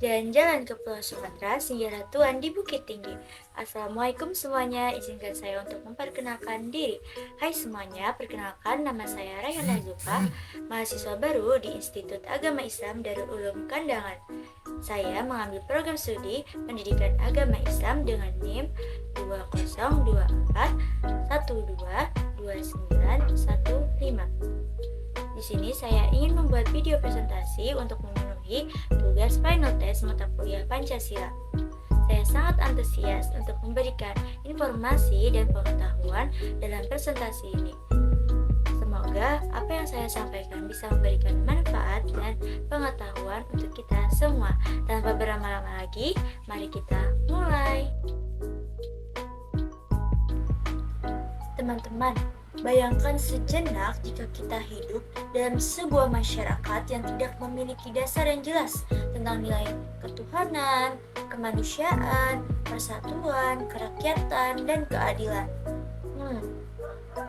jalan-jalan ke Pulau Sumatera, singgah Tuan di Bukit Tinggi. Assalamualaikum semuanya, izinkan saya untuk memperkenalkan diri. Hai semuanya, perkenalkan nama saya Rayhana Zulfa, mahasiswa baru di Institut Agama Islam Darul Ulum Kandangan. Saya mengambil program studi Pendidikan Agama Islam dengan NIM 2024 122915. Di sini saya ingin membuat video presentasi untuk memenuhi tugas final test mata kuliah Pancasila. Saya sangat antusias untuk memberikan informasi dan pengetahuan dalam presentasi ini. Semoga apa yang saya sampaikan bisa memberikan manfaat dan pengetahuan untuk kita semua. Tanpa berlama-lama lagi, mari kita mulai. Teman-teman, bayangkan sejenak jika kita hidup dalam sebuah masyarakat yang tidak memiliki dasar yang jelas tentang nilai ketuhanan, kemanusiaan, persatuan, kerakyatan, dan keadilan.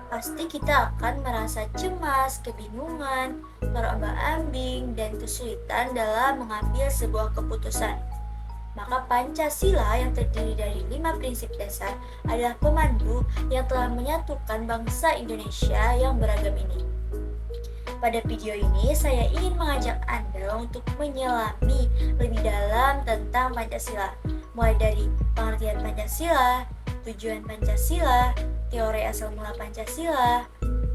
Pasti kita akan merasa cemas, kebingungan, terombang-ambing, dan kesulitan dalam mengambil sebuah keputusan. Maka Pancasila yang terdiri dari 5 prinsip dasar adalah pemandu yang telah menyatukan bangsa Indonesia yang beragam ini. Pada video ini, saya ingin mengajak Anda untuk menyelami lebih dalam tentang Pancasila, mulai dari pengertian Pancasila, tujuan Pancasila, teori asal mula Pancasila,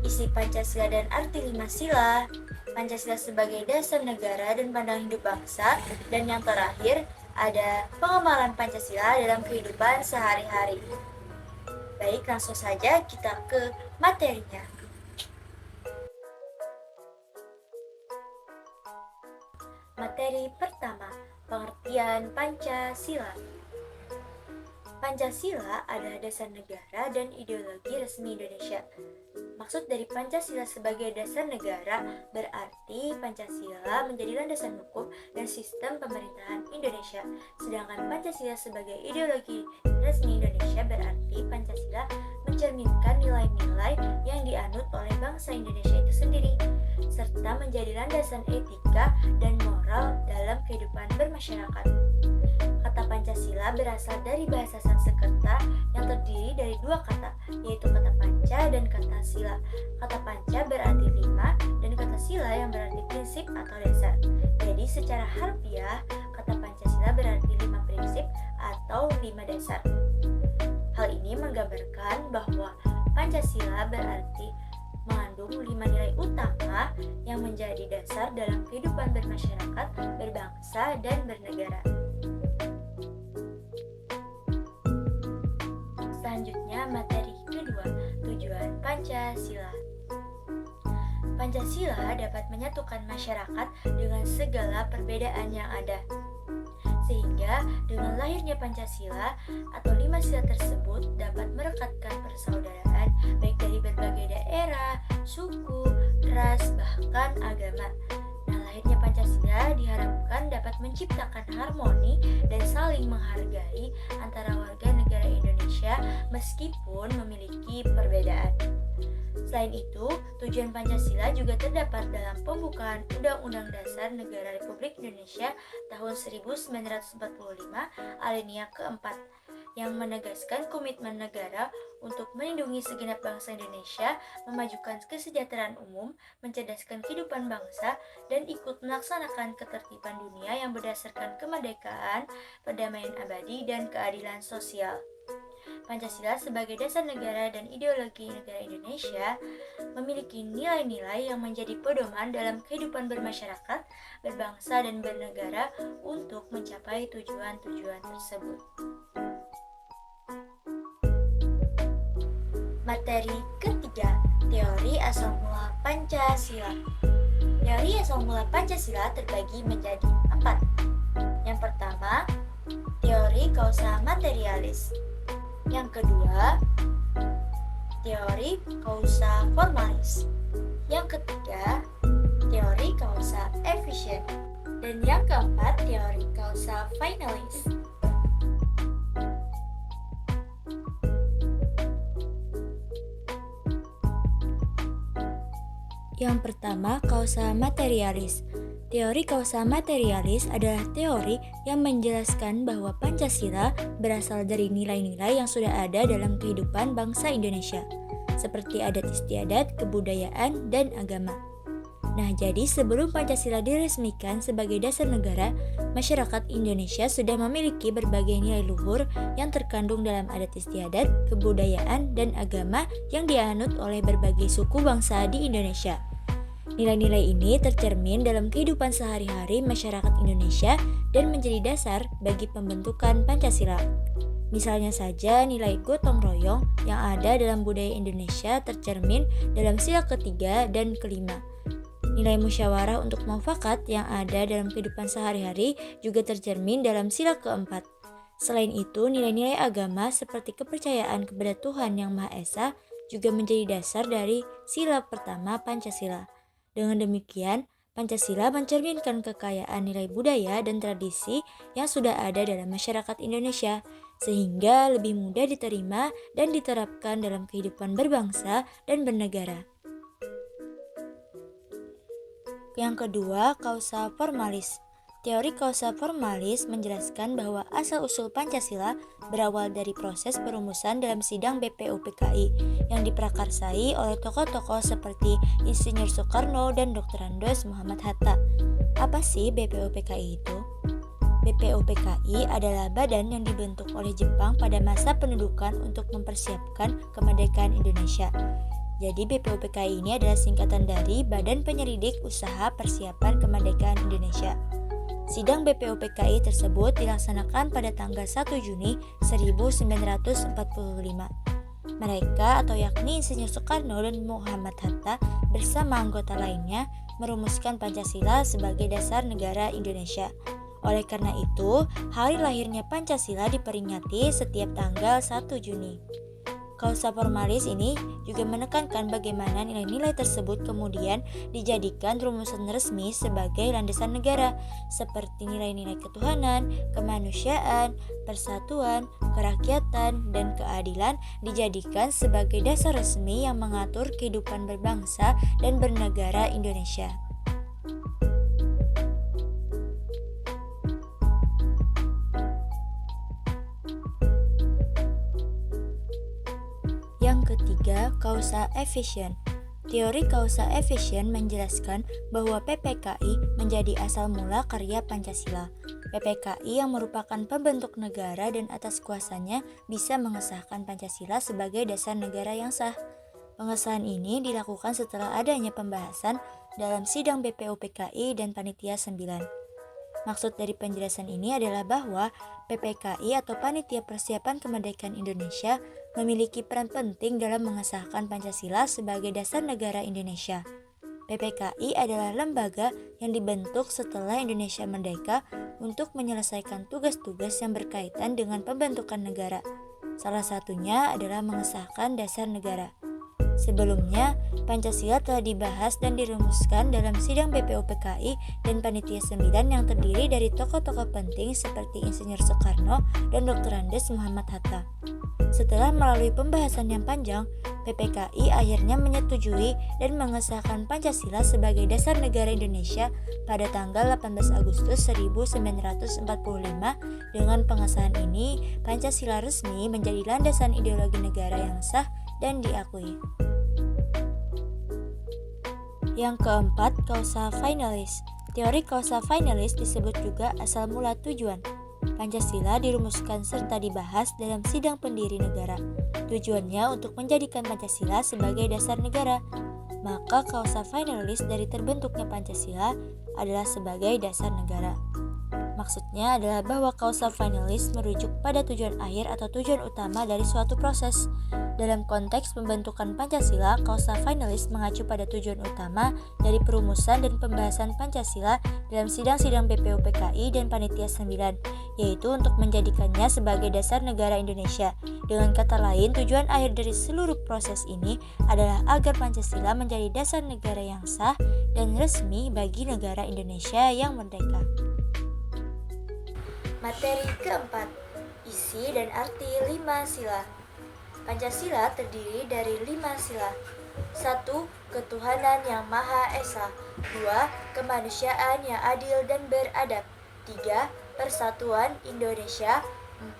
isi Pancasila dan arti 5 sila, Pancasila sebagai dasar negara dan pandangan hidup bangsa, dan yang terakhir, ada pengamalan Pancasila dalam kehidupan sehari-hari. Baik, langsung saja kita ke materinya. Materi pertama, pengertian Pancasila. Pancasila adalah dasar negara dan ideologi resmi Indonesia. Maksud dari Pancasila sebagai dasar negara berarti Pancasila menjadi landasan hukum dan sistem pemerintahan Indonesia. Sedangkan Pancasila sebagai ideologi resmi Indonesia berarti Pancasila mencerminkan nilai-nilai yang dianut oleh bangsa Indonesia itu sendiri, serta menjadi landasan etika dan moral dalam kehidupan bermasyarakat. Kata Pancasila berasal dari bahasa Sanskerta yang terdiri dari 2 kata, yaitu kata panca dan kata sila. Kata panca berarti 5 dan kata sila yang berarti prinsip atau dasar. Jadi secara harfiah, kata Pancasila berarti 5 prinsip atau 5 dasar. Hal ini menggambarkan bahwa Pancasila berarti mengandung 5 nilai utama yang menjadi dasar dalam kehidupan bermasyarakat, berbangsa, dan bernegara. Selanjutnya, materi kedua, tujuan Pancasila. Pancasila dapat menyatukan masyarakat dengan segala perbedaan yang ada. Sehingga dengan lahirnya Pancasila atau 5 sila tersebut dapat merekatkan persaudaraan baik dari berbagai daerah, suku, ras, bahkan agama. Lahirnya Pancasila diharapkan dapat menciptakan harmoni dan saling menghargai antara warga negara Indonesia meskipun memiliki perbedaan. Selain itu, tujuan Pancasila juga terdapat dalam pembukaan Undang-Undang Dasar Negara Republik Indonesia tahun 1945 alinea keempat, yang menegaskan komitmen negara untuk melindungi segenap bangsa Indonesia, memajukan kesejahteraan umum, mencerdaskan kehidupan bangsa, dan ikut melaksanakan ketertiban dunia yang berdasarkan kemerdekaan, perdamaian abadi, dan keadilan sosial. Pancasila sebagai dasar negara dan ideologi negara Indonesia memiliki nilai-nilai yang menjadi pedoman dalam kehidupan bermasyarakat, berbangsa, dan bernegara untuk mencapai tujuan-tujuan tersebut. Materi ketiga, teori asal mula Pancasila. Teori asal mula Pancasila terbagi menjadi 4. Yang pertama, teori kausa materialis. Yang kedua, teori kausa formalis. Yang ketiga, teori kausa efisien. Dan yang keempat, teori kausa finalis. Yang pertama, kausa materialis. Teori kausa materialis adalah teori yang menjelaskan bahwa Pancasila berasal dari nilai-nilai yang sudah ada dalam kehidupan bangsa Indonesia, seperti adat istiadat, kebudayaan, dan agama. Nah, jadi sebelum Pancasila diresmikan sebagai dasar negara, masyarakat Indonesia sudah memiliki berbagai nilai luhur yang terkandung dalam adat istiadat, kebudayaan, dan agama yang dianut oleh berbagai suku bangsa di Indonesia. Nilai-nilai ini tercermin dalam kehidupan sehari-hari masyarakat Indonesia dan menjadi dasar bagi pembentukan Pancasila. Misalnya saja nilai gotong royong yang ada dalam budaya Indonesia tercermin dalam sila ketiga dan kelima. Nilai musyawarah untuk mufakat yang ada dalam kehidupan sehari-hari juga tercermin dalam sila keempat. Selain itu, nilai-nilai agama seperti kepercayaan kepada Tuhan Yang Maha Esa juga menjadi dasar dari sila pertama Pancasila. Dengan demikian, Pancasila mencerminkan kekayaan nilai budaya dan tradisi yang sudah ada dalam masyarakat Indonesia, sehingga lebih mudah diterima dan diterapkan dalam kehidupan berbangsa dan bernegara. Yang kedua, kausa formalis. Teori kausa formalis menjelaskan bahwa asal-usul Pancasila berawal dari proses perumusan dalam sidang BPUPKI yang diprakarsai oleh tokoh-tokoh seperti Insinyur Soekarno dan Dr. Andos Muhammad Hatta. Apa sih BPUPKI itu? BPUPKI adalah badan yang dibentuk oleh Jepang pada masa pendudukan untuk mempersiapkan kemerdekaan Indonesia. Jadi BPUPKI ini adalah singkatan dari Badan Penyelidik Usaha Persiapan Kemerdekaan Indonesia. Sidang BPUPKI tersebut dilaksanakan pada tanggal 1 Juni 1945. Mereka atau yakni Insinyur Soekarno dan Muhammad Hatta bersama anggota lainnya merumuskan Pancasila sebagai dasar negara Indonesia. Oleh karena itu, hari lahirnya Pancasila diperingati setiap tanggal 1 Juni. Kausa formalis ini juga menekankan bagaimana nilai-nilai tersebut kemudian dijadikan rumusan resmi sebagai landasan negara, seperti nilai-nilai ketuhanan, kemanusiaan, persatuan, kerakyatan, dan keadilan dijadikan sebagai dasar resmi yang mengatur kehidupan berbangsa dan bernegara Indonesia. Yang ketiga, kausa efisien. Teori kausa efisien menjelaskan bahwa PPKI menjadi asal mula karya Pancasila. PPKI yang merupakan pembentuk negara dan atas kuasanya bisa mengesahkan Pancasila sebagai dasar negara yang sah. Pengesahan ini dilakukan setelah adanya pembahasan dalam sidang BPUPKI dan Panitia 9. Maksud dari penjelasan ini adalah bahwa PPKI atau Panitia Persiapan Kemerdekaan Indonesia memiliki peran penting dalam mengesahkan Pancasila sebagai dasar negara Indonesia. PPKI adalah lembaga yang dibentuk setelah Indonesia merdeka untuk menyelesaikan tugas-tugas yang berkaitan dengan pembentukan negara. Salah satunya adalah mengesahkan dasar negara. Sebelumnya, Pancasila telah dibahas dan dirumuskan dalam sidang BPUPKI dan Panitia 9 yang terdiri dari tokoh-tokoh penting seperti Insinyur Soekarno dan Dr. Andes Muhammad Hatta. Setelah melalui pembahasan yang panjang, PPKI akhirnya menyetujui dan mengesahkan Pancasila sebagai dasar negara Indonesia pada tanggal 18 Agustus 1945. Dengan pengesahan ini, Pancasila resmi menjadi landasan ideologi negara yang sah dan diakui. Yang keempat, kausa finalis. Teori kausa finalis disebut juga asal mula tujuan. Pancasila dirumuskan serta dibahas dalam sidang pendiri negara. Tujuannya untuk menjadikan Pancasila sebagai dasar negara. Maka kausa finalis dari terbentuknya Pancasila adalah sebagai dasar negara. Maksudnya adalah bahwa kausa finalis merujuk pada tujuan akhir atau tujuan utama dari suatu proses. Dalam konteks pembentukan Pancasila, kausa finalis mengacu pada tujuan utama dari perumusan dan pembahasan Pancasila dalam sidang-sidang BPUPKI dan Panitia 9, yaitu untuk menjadikannya sebagai dasar negara Indonesia. Dengan kata lain, tujuan akhir dari seluruh proses ini adalah agar Pancasila menjadi dasar negara yang sah dan resmi bagi negara Indonesia yang merdeka. Materi keempat, isi dan arti 5 sila. Pancasila terdiri dari 5 sila. 1. Ketuhanan yang Maha Esa. 2. Kemanusiaan yang adil dan beradab. 3. Persatuan Indonesia.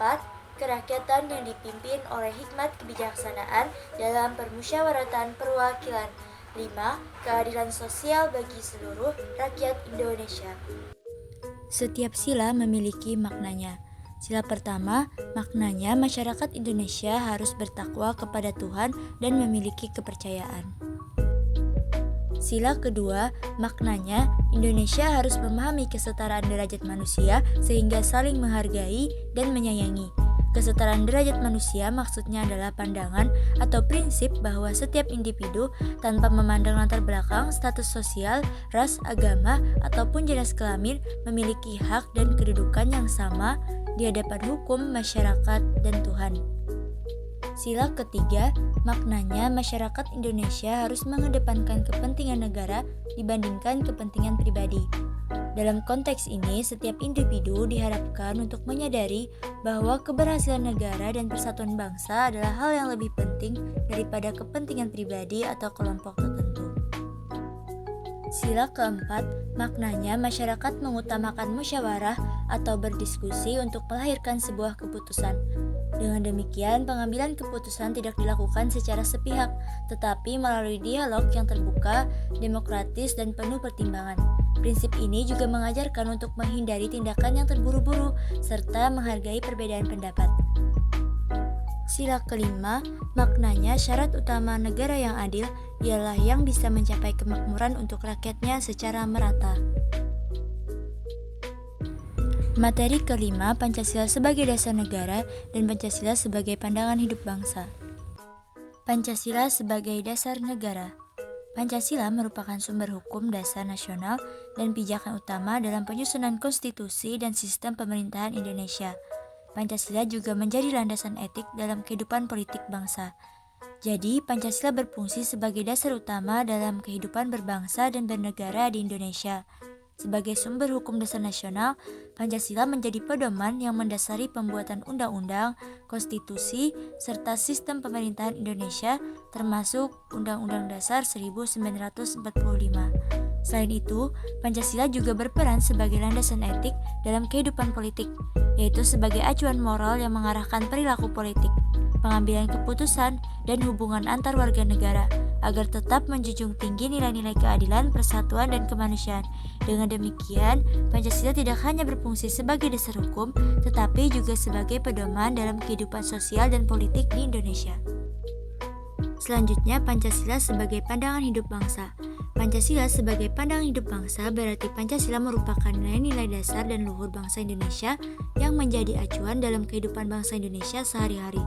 4. Kerakyatan yang dipimpin oleh hikmat kebijaksanaan dalam permusyawaratan perwakilan. 5. Keadilan sosial bagi seluruh rakyat Indonesia. Setiap sila memiliki maknanya. Sila pertama, maknanya masyarakat Indonesia harus bertakwa kepada Tuhan dan memiliki kepercayaan. Sila kedua, maknanya Indonesia harus memahami kesetaraan derajat manusia sehingga saling menghargai dan menyayangi. Kesetaraan derajat manusia maksudnya adalah pandangan atau prinsip bahwa setiap individu tanpa memandang latar belakang, status sosial, ras, agama, ataupun jenis kelamin memiliki hak dan kedudukan yang sama di hadapan hukum, masyarakat, dan Tuhan. Sila ketiga, maknanya masyarakat Indonesia harus mengedepankan kepentingan negara dibandingkan kepentingan pribadi. Dalam konteks ini, setiap individu diharapkan untuk menyadari bahwa keberhasilan negara dan persatuan bangsa adalah hal yang lebih penting daripada kepentingan pribadi atau kelompok tertentu. Sila keempat, maknanya masyarakat mengutamakan musyawarah atau berdiskusi untuk melahirkan sebuah keputusan. Dengan demikian, pengambilan keputusan tidak dilakukan secara sepihak, tetapi melalui dialog yang terbuka, demokratis, dan penuh pertimbangan. Prinsip ini juga mengajarkan untuk menghindari tindakan yang terburu-buru, serta menghargai perbedaan pendapat. Sila kelima, maknanya syarat utama negara yang adil ialah yang bisa mencapai kemakmuran untuk rakyatnya secara merata. Materi kelima, Pancasila sebagai dasar negara dan Pancasila sebagai pandangan hidup bangsa. Pancasila sebagai dasar negara. Pancasila merupakan sumber hukum dasar nasional dan pijakan utama dalam penyusunan konstitusi dan sistem pemerintahan Indonesia. Pancasila juga menjadi landasan etik dalam kehidupan politik bangsa. Jadi, Pancasila berfungsi sebagai dasar utama dalam kehidupan berbangsa dan bernegara di Indonesia. Sebagai sumber hukum dasar nasional, Pancasila menjadi pedoman yang mendasari pembuatan undang-undang, konstitusi, serta sistem pemerintahan Indonesia, termasuk Undang-Undang Dasar 1945. Selain itu, Pancasila juga berperan sebagai landasan etik dalam kehidupan politik, yaitu sebagai acuan moral yang mengarahkan perilaku politik, pengambilan keputusan, dan hubungan antar warga negara, agar tetap menjunjung tinggi nilai-nilai keadilan, persatuan, dan kemanusiaan. Dengan demikian, Pancasila tidak hanya berfungsi sebagai dasar hukum, tetapi juga sebagai pedoman dalam kehidupan sosial dan politik di Indonesia. Selanjutnya, Pancasila sebagai pandangan hidup bangsa. Pancasila sebagai pandangan hidup bangsa berarti Pancasila merupakan nilai-nilai dasar dan luhur bangsa Indonesia yang menjadi acuan dalam kehidupan bangsa Indonesia sehari-hari.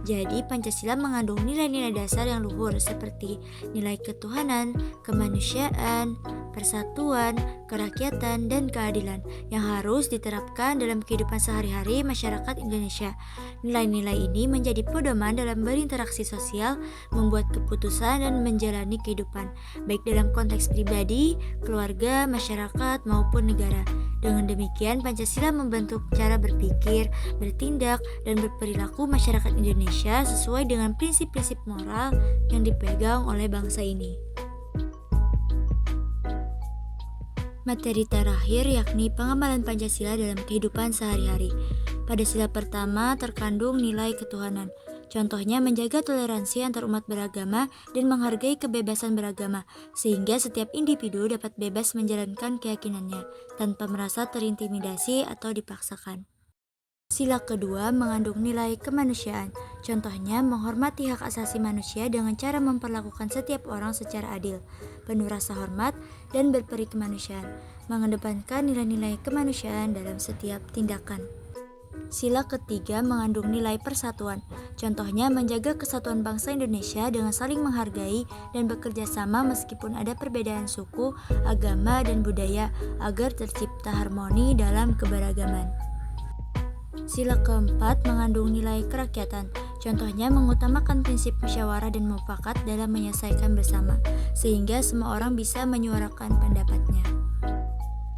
Jadi, Pancasila mengandung nilai-nilai dasar yang luhur seperti nilai ketuhanan, kemanusiaan, persatuan, kerakyatan, dan keadilan yang harus diterapkan dalam kehidupan sehari-hari masyarakat Indonesia. Nilai-nilai ini menjadi pedoman dalam berinteraksi sosial, membuat keputusan, dan menjalani kehidupan, baik dalam konteks pribadi, keluarga, masyarakat, maupun negara. Dengan demikian, Pancasila membentuk cara berpikir, bertindak, dan berperilaku masyarakat Indonesia sesuai dengan prinsip-prinsip moral yang dipegang oleh bangsa ini. Materi terakhir yakni pengamalan Pancasila dalam kehidupan sehari-hari. Pada sila pertama terkandung nilai ketuhanan. Contohnya menjaga toleransi antar umat beragama dan menghargai kebebasan beragama, sehingga setiap individu dapat bebas menjalankan keyakinannya tanpa merasa terintimidasi atau dipaksakan. Sila kedua mengandung nilai kemanusiaan. Contohnya menghormati hak asasi manusia dengan cara memperlakukan setiap orang secara adil, penuh rasa hormat, dan berperi kemanusiaan, mengedepankan nilai-nilai kemanusiaan dalam setiap tindakan. Sila ketiga mengandung nilai persatuan. Contohnya menjaga kesatuan bangsa Indonesia dengan saling menghargai dan bekerja sama meskipun ada perbedaan suku, agama, dan budaya agar tercipta harmoni dalam keberagaman. Sila keempat mengandung nilai kerakyatan. Contohnya mengutamakan prinsip musyawarah dan mufakat dalam menyelesaikan bersama, sehingga semua orang bisa menyuarakan pendapatnya.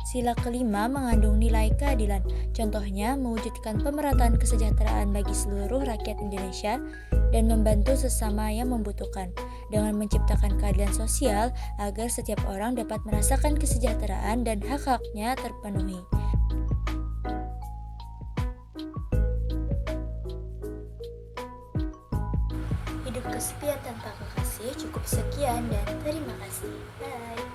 Sila kelima mengandung nilai keadilan. Contohnya mewujudkan pemerataan kesejahteraan bagi seluruh rakyat Indonesia dan membantu sesama yang membutuhkan. dengan menciptakan keadilan sosial agar setiap orang dapat merasakan kesejahteraan dan hak-haknya terpenuhi. Hidup kesepian tanpa kekasih. Cukup sekian dan terima kasih. Bye.